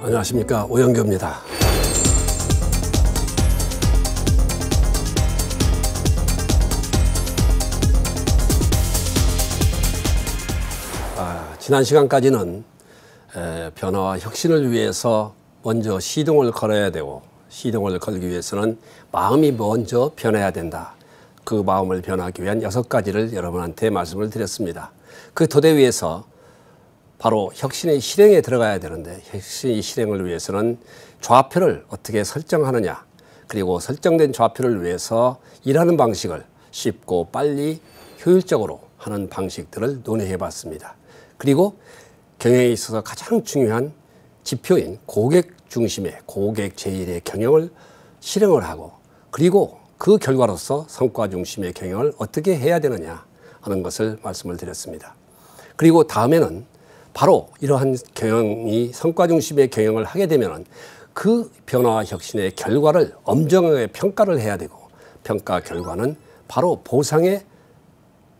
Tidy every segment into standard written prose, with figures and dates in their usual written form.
안녕하십니까, 오영규입니다. 지난 시간까지는 변화와 혁신을 위해서 먼저 시동을 걸어야 되고, 시동을 걸기 위해서는 마음이 먼저 변해야 된다. 그 마음을 변하기 위한 6가지를 여러분한테 말씀을 드렸습니다. 그 토대 위에서 바로 혁신의 실행에 들어가야 되는데, 혁신의 실행을 위해서는 좌표를 어떻게 설정하느냐, 그리고 설정된 좌표를 위해서 일하는 방식을 쉽고 빨리 효율적으로 하는 방식들을 논의해 봤습니다. 그리고 경영에 있어서 가장 중요한 지표인 고객 중심의 고객 제일의 경영을 실행을 하고, 그리고 그 결과로서 성과 중심의 경영을 어떻게 해야 되느냐 하는 것을 말씀을 드렸습니다. 그리고 다음에는 바로 이러한 경영이 성과 중심의 경영을 하게 되면 그 변화와 혁신의 결과를 엄정하게 평가를 해야 되고, 평가 결과는 바로 보상에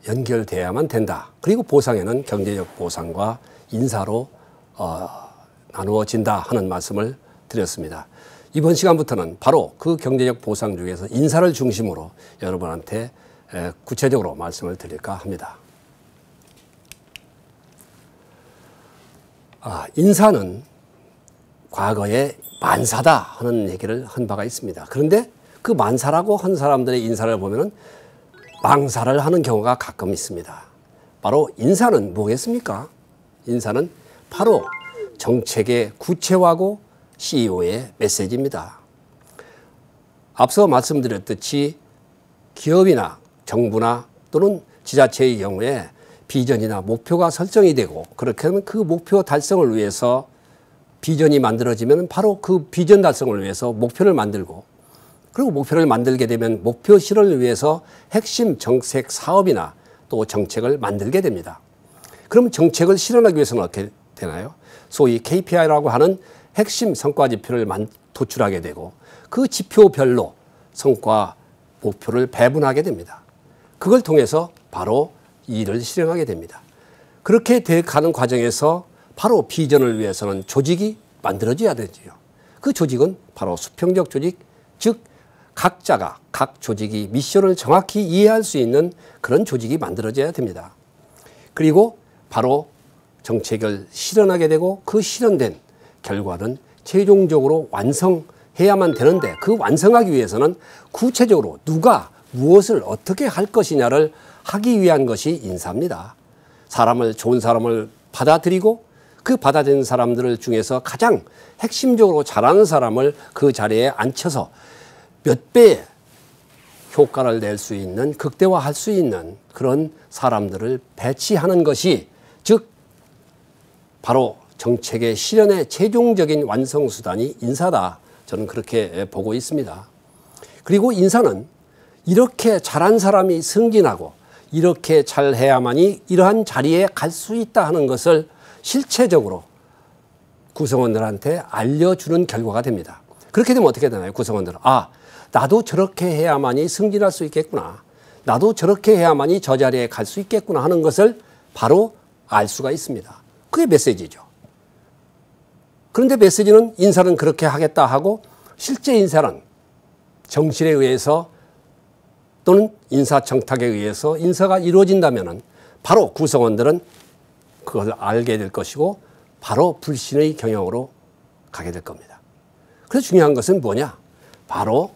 연결돼야만 된다. 그리고 보상에는 경제적 보상과 인사로 나누어진다 하는 말씀을 드렸습니다. 이번 시간부터는 바로 그 경제적 보상 중에서 인사를 중심으로 여러분한테 구체적으로 말씀을 드릴까 합니다. 인사는 과거에 만사다 하는 얘기를 한 바가 있습니다. 그런데 그 만사라고 한 사람들의 인사를 보면은 망사를 하는 경우가 가끔 있습니다. 바로 인사는 뭐겠습니까? 인사는 바로 정책의 구체화고 CEO의 메시지입니다. 앞서 말씀드렸듯이 기업이나 정부나 또는 지자체의 경우에 비전이나 목표가 설정이 되고, 그렇게 하면 그 목표 달성을 위해서 비전이 만들어지면 바로 그 비전 달성을 위해서 목표를 만들고, 그리고 목표를 만들게 되면 목표 실현을 위해서 핵심 정책 사업이나 또 정책을 만들게 됩니다. 그럼 정책을 실현하기 위해서는 어떻게 되나요? 소위 KPI라고 하는 핵심 성과 지표를 도출하게 되고, 그 지표별로 성과 목표를 배분하게 됩니다. 그걸 통해서 바로 일을 실행하게 됩니다. 그렇게 돼가는 과정에서 바로 비전을 위해서는 조직이 만들어져야 되지요. 그 조직은 바로 수평적 조직, 즉 각자가 각 조직이 미션을 정확히 이해할 수 있는 그런 조직이 만들어져야 됩니다. 그리고 바로 정책을 실현하게 되고, 그 실현된 결과는 최종적으로 완성해야만 되는데, 그 완성하기 위해서는 구체적으로 누가 무엇을 어떻게 할 것이냐를 하기 위한 것이 인사입니다. 좋은 사람을 받아들이고, 그 받아들인 사람들 중에서 가장 핵심적으로 잘하는 사람을 그 자리에 앉혀서 몇 배의 효과를 낼 수 있는, 극대화할 수 있는 그런 사람들을 배치하는 것이, 즉 바로 정책의 실현의 최종적인 완성수단이 인사다. 저는 그렇게 보고 있습니다. 그리고 인사는 이렇게 잘한 사람이 승진하고, 이렇게 잘해야만이 이러한 자리에 갈 수 있다 하는 것을 실체적으로 구성원들한테 알려주는 결과가 됩니다. 그렇게 되면 어떻게 되나요? 구성원들은 나도 저렇게 해야만이 승진할 수 있겠구나, 나도 저렇게 해야만이 저 자리에 갈 수 있겠구나 하는 것을 바로 알 수가 있습니다. 그게 메시지죠. 그런데 메시지는 인사는 그렇게 하겠다 하고, 실제 인사는 정신에 의해서 또는 인사청탁에 의해서 인사가 이루어진다면 바로 구성원들은 그걸 알게 될 것이고, 바로 불신의 경영으로 가게 될 겁니다. 그래서 중요한 것은 뭐냐? 바로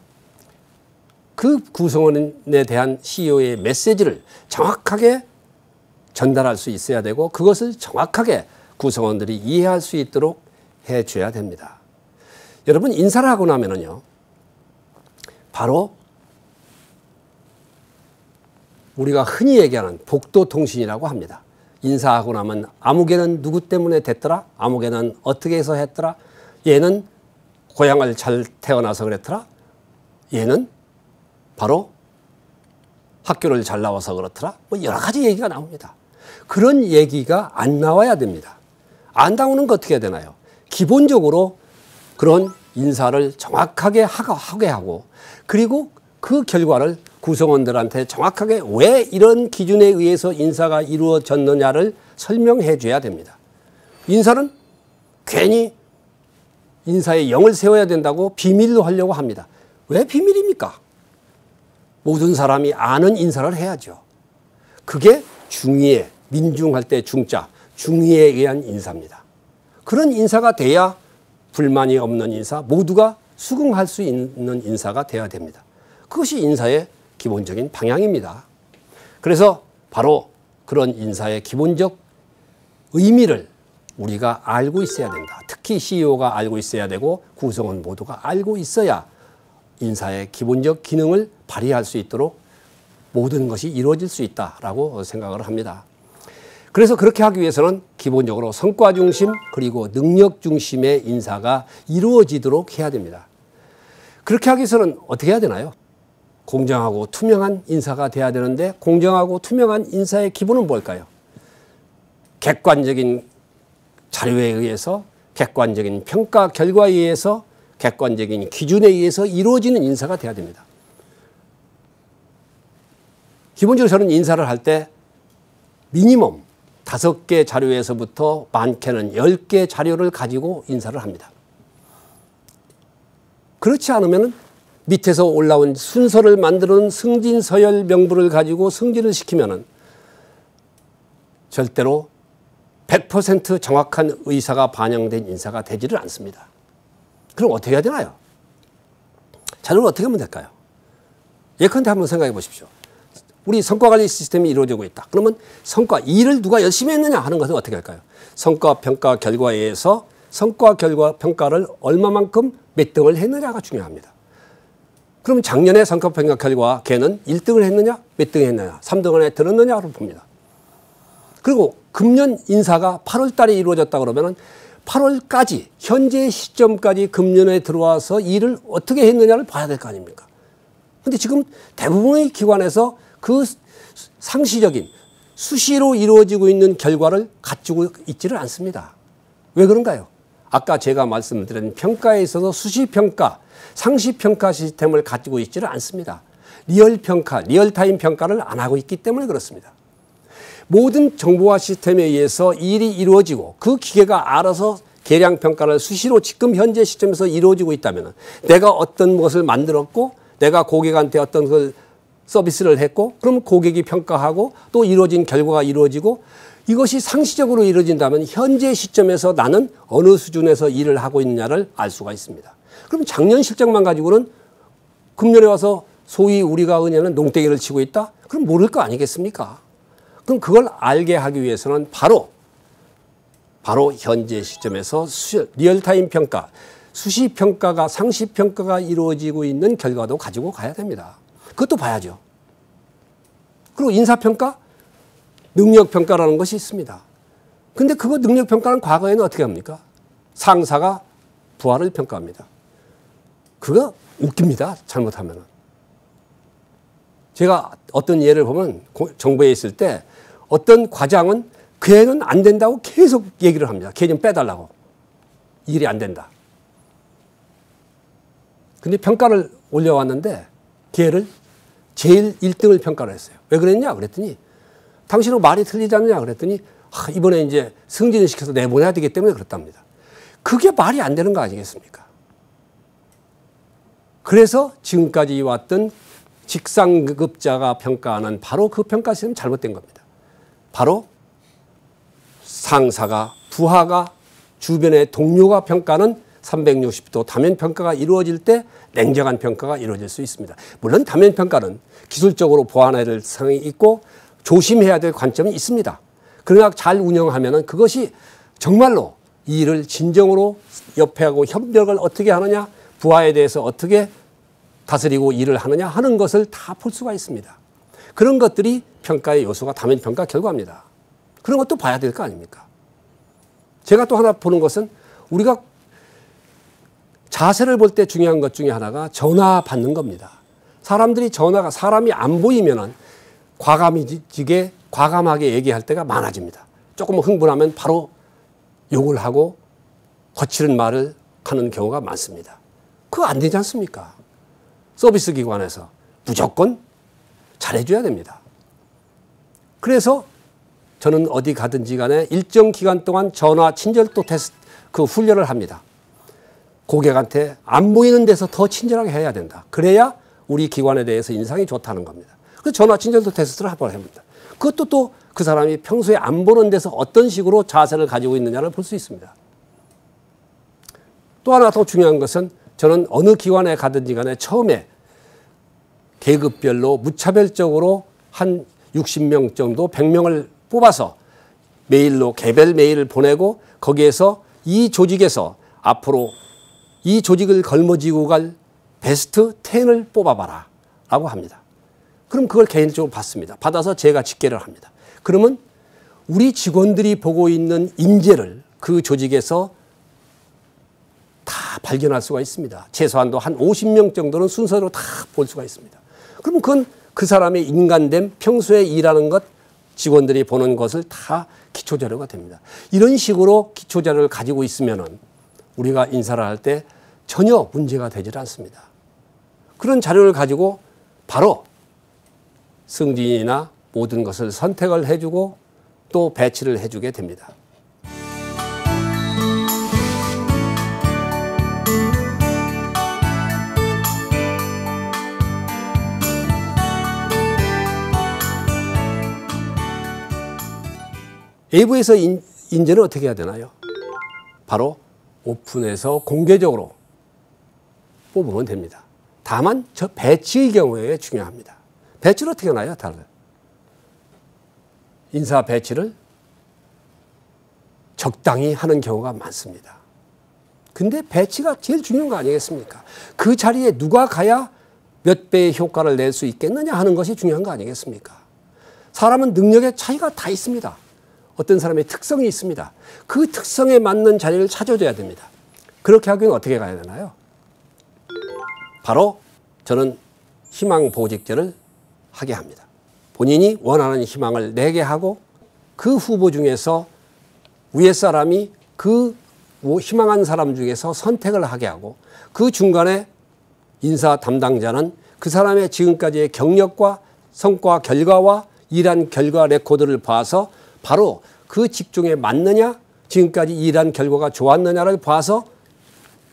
그 구성원에 대한 CEO의 메시지를 정확하게 전달할 수 있어야 되고, 그것을 정확하게 구성원들이 이해할 수 있도록 해줘야 됩니다. 여러분, 인사를 하고 나면은요, 바로 우리가 흔히 얘기하는 복도통신이라고 합니다. 인사하고 나면 아무개는 누구 때문에 됐더라? 아무개는 어떻게 해서 했더라? 얘는 고향을 잘 태어나서 그랬더라? 얘는 바로 학교를 잘 나와서 그렇더라? 뭐 여러 가지 얘기가 나옵니다. 그런 얘기가 안 나와야 됩니다. 안 나오는 거 어떻게 해야 되나요? 기본적으로 그런 인사를 정확하게 하게 하고, 그리고 그 결과를 구성원들한테 정확하게 왜 이런 기준에 의해서 인사가 이루어졌느냐를 설명해 줘야 됩니다. 인사는 괜히 인사의 영을 세워야 된다고 비밀로 하려고 합니다. 왜 비밀입니까? 모든 사람이 아는 인사를 해야죠. 그게 중의에, 민중할 때 중자, 중의에 의한 인사입니다. 그런 인사가 돼야 불만이 없는 인사, 모두가 수긍할 수 있는 인사가 돼야 됩니다. 그것이 인사의 기본적인 방향입니다. 그래서 바로 그런 인사의 기본적 의미를 우리가 알고 있어야 된다. 특히 CEO가 알고 있어야 되고 구성원 모두가 알고 있어야 인사의 기본적 기능을 발휘할 수 있도록 모든 것이 이루어질 수 있다라고 생각을 합니다. 그래서 그렇게 하기 위해서는 기본적으로 성과 중심 그리고 능력 중심의 인사가 이루어지도록 해야 됩니다. 그렇게 하기 위해서는 어떻게 해야 되나요? 공정하고 투명한 인사가 돼야 되는데 공정하고 투명한 인사의 기본은 뭘까요? 객관적인 자료에 의해서 객관적인 평가 결과에 의해서 객관적인 기준에 의해서 이루어지는 인사가 돼야 됩니다. 기본적으로 저는 인사를 할 때 미니멈 5개 자료에서부터 많게는 10개 자료를 가지고 인사를 합니다. 그렇지 않으면 밑에서 올라온 순서를 만드는 승진 서열 명부를 가지고 승진을 시키면 절대로 100% 정확한 의사가 반영된 인사가 되지를 않습니다. 그럼 어떻게 해야 되나요? 자료를 어떻게 하면 될까요? 예컨대 한번 생각해 보십시오. 우리 성과관리 시스템이 이루어지고 있다. 그러면 성과, 일을 누가 열심히 했느냐 하는 것은 어떻게 할까요? 성과 평가 결과에 의해서 성과 결과 평가를 얼마만큼 몇 등을 했느냐가 중요합니다. 그럼 작년에 성과 평가 결과 걔는 1등을 했느냐, 몇 등을 했느냐, 3등 안에 들었느냐를 봅니다. 그리고 금년 인사가 8월 달에 이루어졌다 그러면 8월까지 현재 시점까지 금년에 들어와서 일을 어떻게 했느냐를 봐야 될 거 아닙니까? 그런데 지금 대부분의 기관에서 그 상시적인 수시로 이루어지고 있는 결과를 갖추고 있지를 않습니다. 왜 그런가요? 아까 제가 말씀드린 평가에 있어서 수시평가, 상시평가 시스템을 가지고 있지를 않습니다. 리얼평가, 리얼타임 평가를 안 하고 있기 때문에 그렇습니다. 모든 정보화 시스템에 의해서 일이 이루어지고 그 기계가 알아서 계량평가를 수시로 지금 현재 시점에서 이루어지고 있다면 내가 어떤 것을 만들었고 내가 고객한테 어떤 걸 서비스를 했고 그럼 고객이 평가하고 또 이루어진 결과가 이루어지고 이것이 상시적으로 이루어진다면 현재 시점에서 나는 어느 수준에서 일을 하고 있느냐를 알 수가 있습니다. 그럼 작년 실적만 가지고는 금년에 와서 소위 우리가 은혜는 농땡이를 치고 있다? 그럼 모를 거 아니겠습니까? 그럼 그걸 알게 하기 위해서는 바로 현재 시점에서 리얼타임 평가, 수시평가가 상시평가가 이루어지고 있는 결과도 가지고 가야 됩니다. 그것도 봐야죠. 그리고 인사평가, 능력평가라는 것이 있습니다. 근데 그거 능력평가는 과거에는 어떻게 합니까? 상사가 부하를 평가합니다. 그거 웃깁니다. 잘못하면. 제가 어떤 예를 보면 정부에 있을 때 어떤 과장은 걔는 안 된다고 계속 얘기를 합니다. 걔 좀 빼달라고. 일이 안 된다. 근데 평가를 올려왔는데 걔를 제일 1등을 평가를 했어요. 왜 그랬냐? 그랬더니 당신은 말이 틀리지 않느냐? 그랬더니 이번에 이제 승진을 시켜서 내보내야 되기 때문에 그렇답니다. 그게 말이 안 되는 거 아니겠습니까? 그래서 지금까지 왔던 직상급자가 평가하는 바로 그 평가 시스템은 잘못된 겁니다. 바로 상사가, 부하가, 주변의 동료가 평가는 360도 다면 평가가 이루어질 때 냉정한 평가가 이루어질 수 있습니다. 물론 다면 평가는 기술적으로 보완해야 될 사항이 있고 조심해야 될 관점이 있습니다. 그러나 잘 운영하면 그것이 정말로 이 일을 진정으로 옆에하고 협력을 어떻게 하느냐, 부하에 대해서 어떻게 다스리고 일을 하느냐 하는 것을 다 볼 수가 있습니다. 그런 것들이 평가의 요소가 다면 평가 결과입니다. 그런 것도 봐야 될 거 아닙니까? 제가 또 하나 보는 것은 우리가 자세를 볼 때 중요한 것 중에 하나가 전화 받는 겁니다. 사람들이 전화가 사람이 안 보이면은 과감하게 얘기할 때가 많아집니다. 조금 흥분하면 바로 욕을 하고 거칠은 말을 하는 경우가 많습니다. 그거 안 되지 않습니까? 서비스 기관에서 무조건 잘해줘야 됩니다. 그래서 저는 어디 가든지 간에 일정 기간 동안 전화 친절도 테스트 그 훈련을 합니다. 고객한테 안 보이는 데서 더 친절하게 해야 된다. 그래야 우리 기관에 대해서 인상이 좋다는 겁니다. 그래서 전화 친절도 테스트를 한번 해봅니다. 그것도 또 그 사람이 평소에 안 보는 데서 어떤 식으로 자세를 가지고 있느냐를 볼 수 있습니다. 또 하나 더 중요한 것은 저는 어느 기관에 가든지 간에 처음에 계급별로 무차별적으로 한 60명 정도 100명을 뽑아서 메일로 개별 메일을 보내고 거기에서 이 조직에서 앞으로 이 조직을 걸머쥐고 갈 베스트 10을 뽑아봐라 라고 합니다. 그럼 그걸 개인적으로 받습니다. 받아서 제가 집계를 합니다. 그러면 우리 직원들이 보고 있는 인재를 그 조직에서 다 발견할 수가 있습니다. 최소한도 한 50명 정도는 순서로 다 볼 수가 있습니다. 그럼 그건 그 사람의 인간됨, 평소에 일하는 것, 직원들이 보는 것을 다 기초자료가 됩니다. 이런 식으로 기초자료를 가지고 있으면은 우리가 인사를 할 때 전혀 문제가 되질 않습니다. 그런 자료를 가지고 바로 승진이나 모든 것을 선택을 해주고 또 배치를 해주게 됩니다. 외부에서 인재는 어떻게 해야 되나요? 바로 오픈해서 공개적으로 뽑으면 됩니다. 다만 저 배치의 경우에 중요합니다. 배치를 어떻게 하나요? 다들 인사 배치를 적당히 하는 경우가 많습니다. 근데 배치가 제일 중요한 거 아니겠습니까? 그 자리에 누가 가야 몇 배의 효과를 낼 수 있겠느냐 하는 것이 중요한 거 아니겠습니까? 사람은 능력의 차이가 다 있습니다. 어떤 사람의 특성이 있습니다. 그 특성에 맞는 자리를 찾아줘야 됩니다. 그렇게 하기 위해 어떻게 가야 되나요? 바로 저는 희망보직제를 하게 합니다. 본인이 원하는 희망을 내게 하고 그 후보 중에서 위에 사람이 그 희망한 사람 중에서 선택을 하게 하고 그 중간에 인사 담당자는 그 사람의 지금까지의 경력과 성과 결과와 일한 결과 레코드를 봐서 바로 그 직종에 맞느냐 지금까지 일한 결과가 좋았느냐를 봐서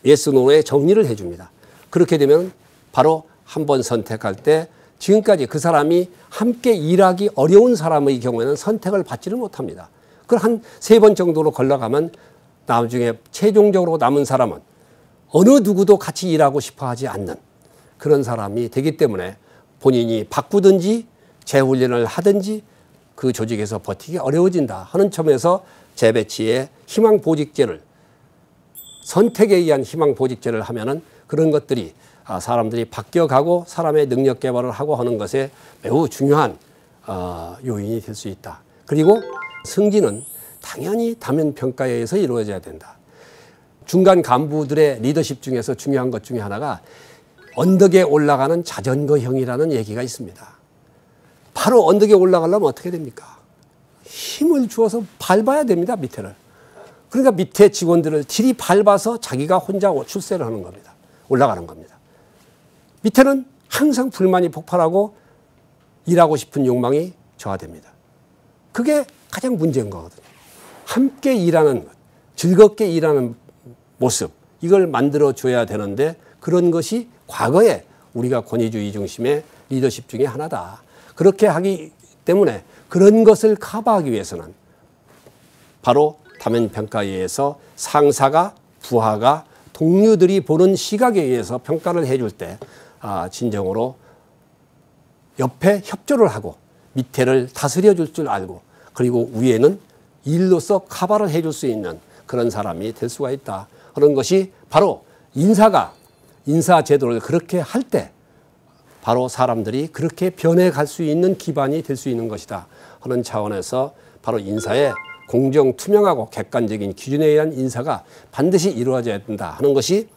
예스 노의 정리를 해줍니다. 그렇게 되면 바로 한 번 선택할 때 지금까지 그 사람이 함께 일하기 어려운 사람의 경우에는 선택을 받지를 못합니다. 그걸 한 3번 정도로 걸러가면 나중에 최종적으로 남은 사람은 어느 누구도 같이 일하고 싶어 하지 않는 그런 사람이 되기 때문에 본인이 바꾸든지 재훈련을 하든지 그 조직에서 버티기 어려워진다 하는 점에서 재배치의 희망보직제를 선택에 의한 희망보직제를 하면은 그런 것들이 사람들이 바뀌어가고 사람의 능력 개발을 하고 하는 것에 매우 중요한 요인이 될 수 있다. 그리고 승진은 당연히 다면평가에 의해서 이루어져야 된다. 중간 간부들의 리더십 중에서 중요한 것 중에 하나가 언덕에 올라가는 자전거형이라는 얘기가 있습니다. 바로 언덕에 올라가려면 어떻게 됩니까? 힘을 주어서 밟아야 됩니다, 밑에를. 그러니까 밑에 직원들을 들이 밟아서 자기가 혼자 출세를 하는 겁니다. 올라가는 겁니다. 밑에는 항상 불만이 폭발하고 일하고 싶은 욕망이 저하됩니다. 그게 가장 문제인 거거든요. 함께 일하는 것, 즐겁게 일하는 모습, 이걸 만들어줘야 되는데 그런 것이 과거에 우리가 권위주의 중심의 리더십 중에 하나다. 그렇게 하기 때문에 그런 것을 커버하기 위해서는 바로 다면평가에 의해서 상사가 부하가 동료들이 보는 시각에 의해서 평가를 해줄 때 진정으로 옆에 협조를 하고 밑에를 다스려 줄 줄 알고 그리고 위에는 일로서 커버를 해줄 수 있는 그런 사람이 될 수가 있다 하는 것이 바로 인사 제도를 그렇게 할 때 바로 사람들이 그렇게 변해갈 수 있는 기반이 될 수 있는 것이다 하는 차원에서 바로 인사의 공정, 투명하고 객관적인 기준에 의한 인사가 반드시 이루어져야 된다 하는 것이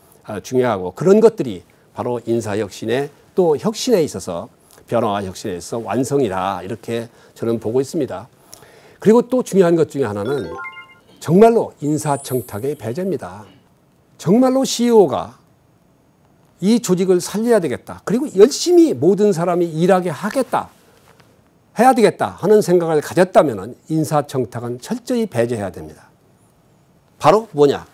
중요하고 그런 것들이 바로 인사 혁신의 또 혁신에 있어서 변화와 혁신에 있어서 완성이다 이렇게 저는 보고 있습니다. 그리고 또 중요한 것 중에 하나는 정말로 인사청탁의 배제입니다. 정말로 CEO가 이 조직을 살려야 되겠다. 그리고 열심히 모든 사람이 일하게 하겠다. 해야 되겠다 하는 생각을 가졌다면 인사청탁은 철저히 배제해야 됩니다. 바로 뭐냐?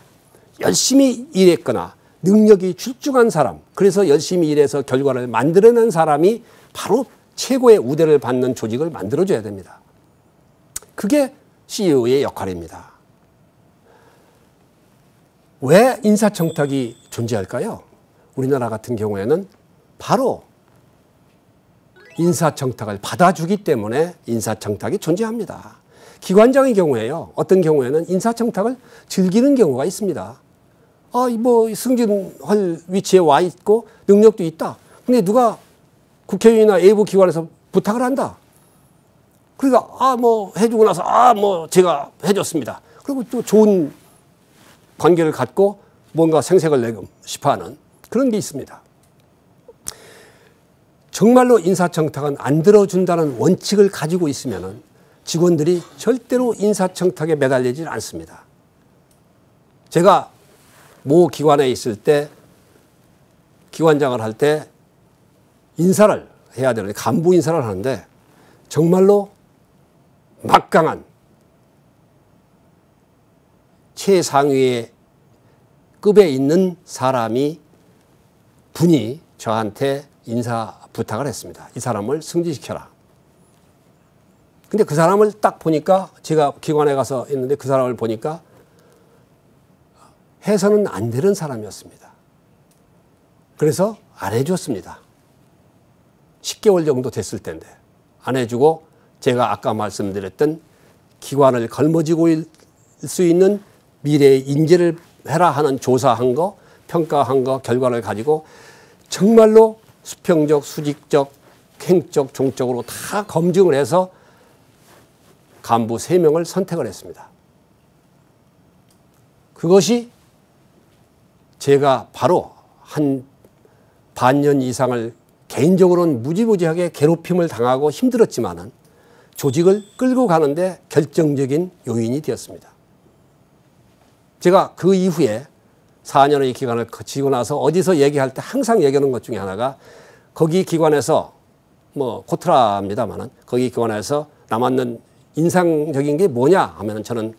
열심히 일했거나 능력이 출중한 사람, 그래서 열심히 일해서 결과를 만들어낸 사람이 바로 최고의 우대를 받는 조직을 만들어줘야 됩니다. 그게 CEO의 역할입니다. 왜 인사청탁이 존재할까요? 우리나라 같은 경우에는 바로 인사청탁을 받아주기 때문에 인사청탁이 존재합니다. 기관장의 경우에요. 어떤 경우에는 인사청탁을 즐기는 경우가 있습니다. 승진할 위치에 와 있고 능력도 있다. 근데 누가 국회의원이나 외부 기관에서 부탁을 한다. 그러니까 해주고 나서 제가 해줬습니다. 그리고 또 좋은 관계를 갖고 뭔가 생색을 내고 싶어하는 그런 게 있습니다. 정말로 인사청탁은 안 들어준다는 원칙을 가지고 있으면 직원들이 절대로 인사청탁에 매달리지 않습니다. 제가 모 기관에 있을 때 기관장을 할 때 인사를 해야 되는데 간부 인사를 하는데 정말로 막강한 최상위의 급에 있는 분이 저한테 인사 부탁을 했습니다. 이 사람을 승진시켜라. 근데 그 사람을 딱 보니까 제가 기관에 가서 있는데 그 사람을 보니까 해서는 안 되는 사람이었습니다. 그래서 안 해줬습니다. 10개월 정도 됐을 텐데 안 해주고 제가 아까 말씀드렸던 기관을 걸머지고 일 수 있는 미래의 인재를 해라 하는 조사한 거, 평가한 거, 결과를 가지고 정말로 수평적, 수직적, 행적, 종적으로 다 검증을 해서 간부 3명을 선택을 했습니다. 그것이 제가 바로 한 반년 이상을 개인적으로는 무지무지하게 괴롭힘을 당하고 힘들었지만은 조직을 끌고 가는데 결정적인 요인이 되었습니다. 제가 그 이후에 4년의 기간을 거치고 나서 어디서 얘기할 때 항상 얘기하는 것 중에 하나가 거기 기관에서 코트라입니다만은 거기 기관에서 남았는 인상적인 게 뭐냐 하면은 저는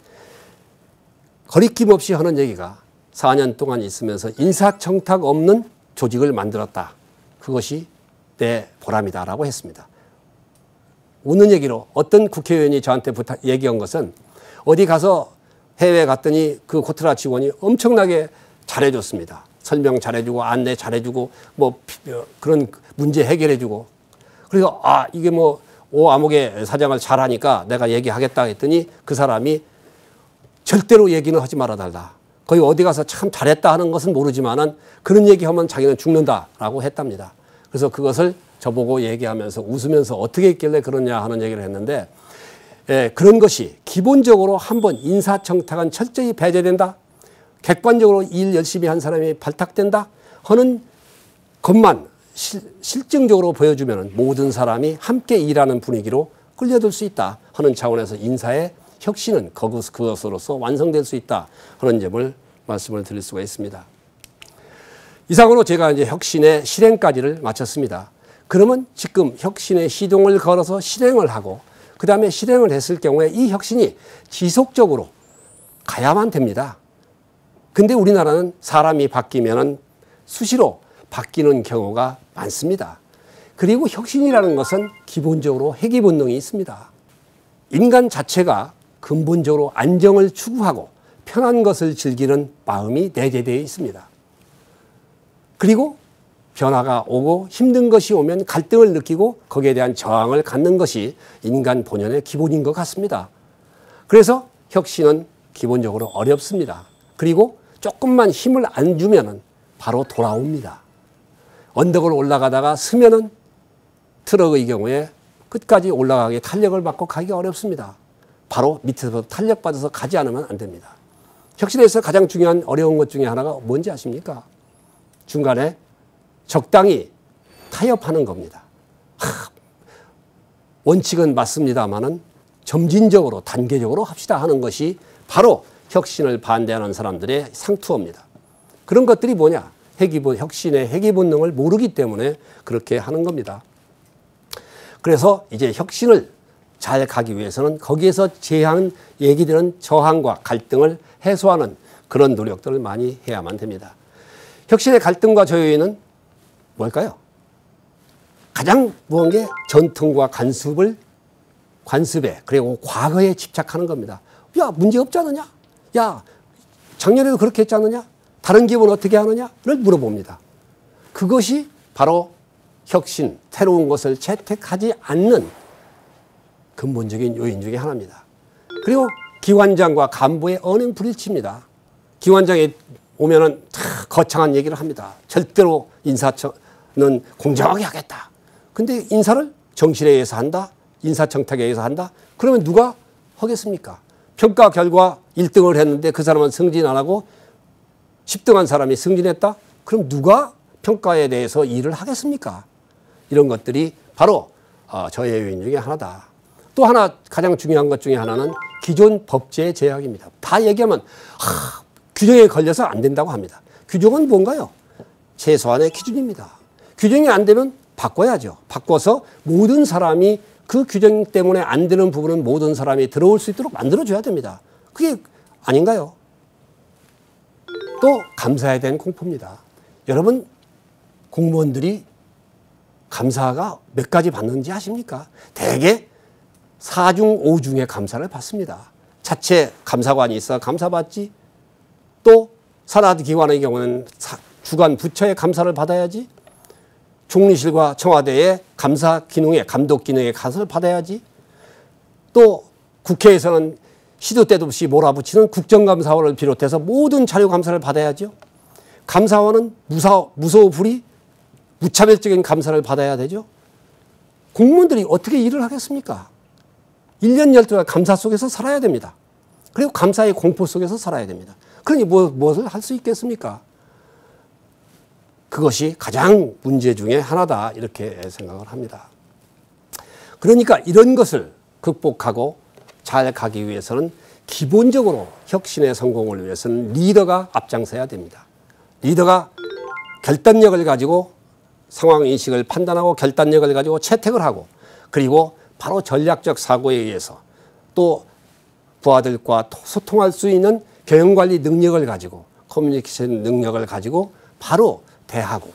거리낌 없이 하는 얘기가 4년 동안 있으면서 인사청탁 없는 조직을 만들었다. 그것이 내 보람이다라고 했습니다. 웃는 얘기로 어떤 국회의원이 저한테 얘기한 것은 어디 가서 해외에 갔더니 그 코트라 직원이 엄청나게 잘해줬습니다. 설명 잘해주고 안내 잘해주고 그런 문제 해결해주고 그래서 이게 오암흑의 사장을 잘하니까 내가 얘기하겠다 했더니 그 사람이 절대로 얘기는 하지 말아달라. 거기 어디 가서 참 잘했다 하는 것은 모르지만은 그런 얘기하면 자기는 죽는다라고 했답니다. 그래서 그것을 저보고 얘기하면서 웃으면서 어떻게 했길래 그러냐 하는 얘기를 했는데 그런 것이 기본적으로 한번 인사청탁은 철저히 배제된다. 객관적으로 일 열심히 한 사람이 발탁된다 하는 것만 실증적으로 보여주면 모든 사람이 함께 일하는 분위기로 끌려들 수 있다 하는 차원에서 인사의 혁신은 그것으로서 완성될 수 있다 하는 점을 말씀을 드릴 수가 있습니다. 이상으로 제가 이제 혁신의 실행까지를 마쳤습니다. 그러면 지금 혁신의 시동을 걸어서 실행을 하고 그 다음에 실행을 했을 경우에 이 혁신이 지속적으로 가야만 됩니다. 근데 우리나라는 사람이 바뀌면은 수시로 바뀌는 경우가 많습니다. 그리고 혁신이라는 것은 기본적으로 회귀 본능이 있습니다. 인간 자체가 근본적으로 안정을 추구하고 편한 것을 즐기는 마음이 내재되어 있습니다. 그리고 변화가 오고 힘든 것이 오면 갈등을 느끼고 거기에 대한 저항을 갖는 것이 인간 본연의 기본인 것 같습니다. 그래서 혁신은 기본적으로 어렵습니다. 그리고 조금만 힘을 안 주면 바로 돌아옵니다. 언덕을 올라가다가 서면은 트럭의 경우에 끝까지 올라가게 탄력을 받고 가기가 어렵습니다. 바로 밑에서 탄력받아서 가지 않으면 안 됩니다. 혁신에서 가장 중요한 어려운 것 중에 하나가 뭔지 아십니까? 중간에 적당히 타협하는 겁니다. 원칙은 맞습니다만은 점진적으로 단계적으로 합시다 하는 것이 바로 혁신을 반대하는 사람들의 상투어입니다. 그런 것들이 뭐냐? 혁신의 회귀 본능을 모르기 때문에 그렇게 하는 겁니다. 그래서 이제 혁신을 잘 가기 위해서는 거기에서 얘기되는 저항과 갈등을 해소하는 그런 노력들을 많이 해야만 됩니다. 혁신의 갈등과 저요인은 뭘까요? 가장 무언 게 전통과 관습에 그리고 과거에 집착하는 겁니다. 야, 문제 없지 않느냐? 야, 작년에도 그렇게 했지 않느냐? 다른 기업은 어떻게 하느냐를 물어봅니다. 그것이 바로 혁신, 새로운 것을 채택하지 않는 근본적인 요인 중에 하나입니다. 그리고 기관장과 간부의 언행 불일치입니다. 기관장에 오면은 거창한 얘기를 합니다. 절대로 인사처는 공정하게 하겠다. 근데 인사를 정실에 의해서 한다. 인사청탁에 의해서 한다. 그러면 누가 하겠습니까? 평가 결과 1등을 했는데 그 사람은 승진 안 하고 10등한 사람이 승진했다? 그럼 누가 평가에 대해서 일을 하겠습니까? 이런 것들이 바로 저의 요인 중에 하나다. 또 하나 가장 중요한 것 중에 하나는 기존 법제의 제약입니다. 다 얘기하면 규정에 걸려서 안 된다고 합니다. 규정은 뭔가요? 최소한의 기준입니다. 규정이 안 되면 바꿔야죠. 바꿔서 모든 사람이 그 규정 때문에 안 되는 부분은 모든 사람이 들어올 수 있도록 만들어줘야 됩니다. 그게 아닌가요? 또 감사에 대한 공포입니다. 여러분 공무원들이 감사가 몇 가지 받는지 아십니까? 대개 4중 5중의 감사를 받습니다. 자체 감사관이 있어 감사받지. 또 산하기관의 경우는 주관 부처의 감사를 받아야지. 총리실과 청와대의 감사 기능에 감독 기능에 감사를 받아야지. 또 국회에서는 시도 때도 없이 몰아붙이는 국정감사원을 비롯해서 모든 자료 감사를 받아야죠. 감사원은 무소불위 무차별적인 감사를 받아야 되죠. 공무원들이 어떻게 일을 하겠습니까? 1년 12달 감사 속에서 살아야 됩니다. 그리고 감사의 공포 속에서 살아야 됩니다. 그러니 무엇을 할 수 있겠습니까? 그것이 가장 문제 중에 하나다 이렇게 생각을 합니다. 그러니까 이런 것을 극복하고 잘 가기 위해서는 기본적으로 혁신의 성공을 위해서는 리더가 앞장서야 됩니다. 리더가 결단력을 가지고 상황인식을 판단하고 결단력을 가지고 채택을 하고 그리고 바로 전략적 사고에 의해서 또 부하들과 소통할 수 있는 경영관리 능력을 가지고 커뮤니케이션 능력을 가지고 바로 대하고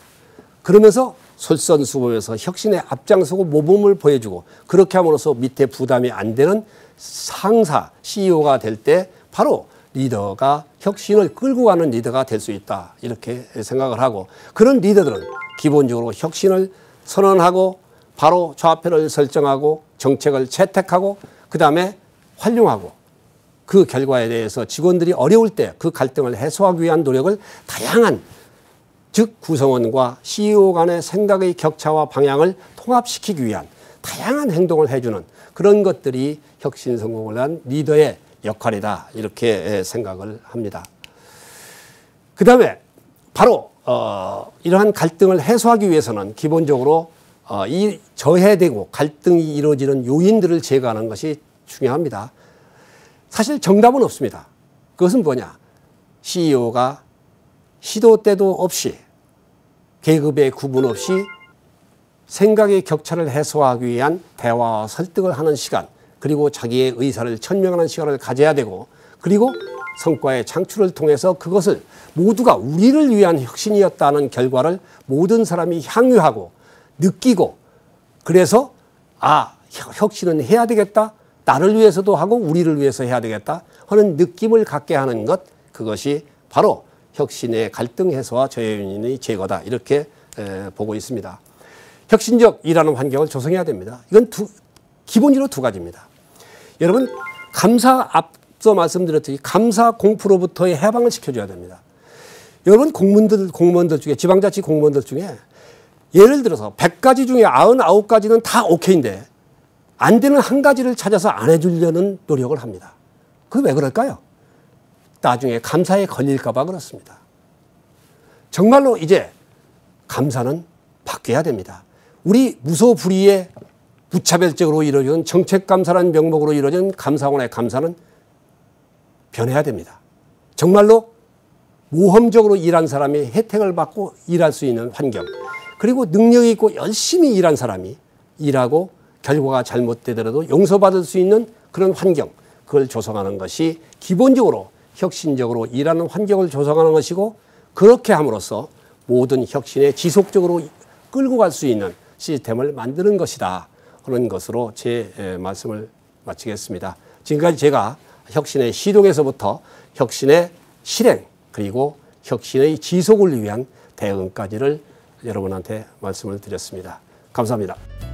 그러면서 솔선수범해서 혁신에 앞장서고 모범을 보여주고 그렇게 함으로써 밑에 부담이 안 되는 상사 CEO가 될 때 바로 리더가 혁신을 끌고 가는 리더가 될 수 있다 이렇게 생각을 하고 그런 리더들은 기본적으로 혁신을 선언하고 바로 좌표를 설정하고 정책을 채택하고 그 다음에 활용하고 그 결과에 대해서 직원들이 어려울 때 그 갈등을 해소하기 위한 노력을 다양한 즉 구성원과 CEO 간의 생각의 격차와 방향을 통합시키기 위한 다양한 행동을 해주는 그런 것들이 혁신 성공을 위한 리더의 역할이다 이렇게 생각을 합니다. 그 다음에 바로 이러한 갈등을 해소하기 위해서는 기본적으로 이 저해되고 갈등이 이루어지는 요인들을 제거하는 것이 중요합니다. 사실 정답은 없습니다. 그것은 뭐냐? CEO가 시도 때도 없이 계급의 구분 없이 생각의 격차를 해소하기 위한 대화와 설득을 하는 시간 그리고 자기의 의사를 천명하는 시간을 가져야 되고 그리고 성과의 창출을 통해서 그것을 모두가 우리를 위한 혁신이었다는 결과를 모든 사람이 향유하고 느끼고 그래서 혁신은 해야 되겠다. 나를 위해서도 하고 우리를 위해서 해야 되겠다 하는 느낌을 갖게 하는 것 그것이 바로 혁신의 갈등 해소와 저해요인의 제거다 이렇게 보고 있습니다. 혁신적 일하는 환경을 조성해야 됩니다. 이건 기본적으로 두 가지입니다. 여러분 감사 앞서 말씀드렸듯이 감사 공포로부터의 해방을 시켜줘야 됩니다. 여러분 공무원들 중에 지방자치 공무원들 중에 예를 들어서 100가지 중에 99가지는 다 오케이인데 안 되는 한 가지를 찾아서 안 해주려는 노력을 합니다. 그게 왜 그럴까요? 나중에 감사에 걸릴까 봐 그렇습니다. 정말로 이제 감사는 바뀌어야 됩니다. 우리 무소불위의 무차별적으로 이루어지는 정책감사라는 명목으로 이루어진 감사원의 감사는 변해야 됩니다. 정말로 모험적으로 일한 사람이 혜택을 받고 일할 수 있는 환경 그리고 능력이 있고 열심히 일한 사람이 일하고 결과가 잘못되더라도 용서받을 수 있는 그런 환경 그걸 조성하는 것이 기본적으로 혁신적으로 일하는 환경을 조성하는 것이고 그렇게 함으로써 모든 혁신에 지속적으로 끌고 갈 수 있는 시스템을 만드는 것이다 하는 것으로 제 말씀을 마치겠습니다. 지금까지 제가 혁신의 시동에서부터 혁신의 실행 그리고 혁신의 지속을 위한 대응까지를 여러분한테 말씀을 드렸습니다. 감사합니다.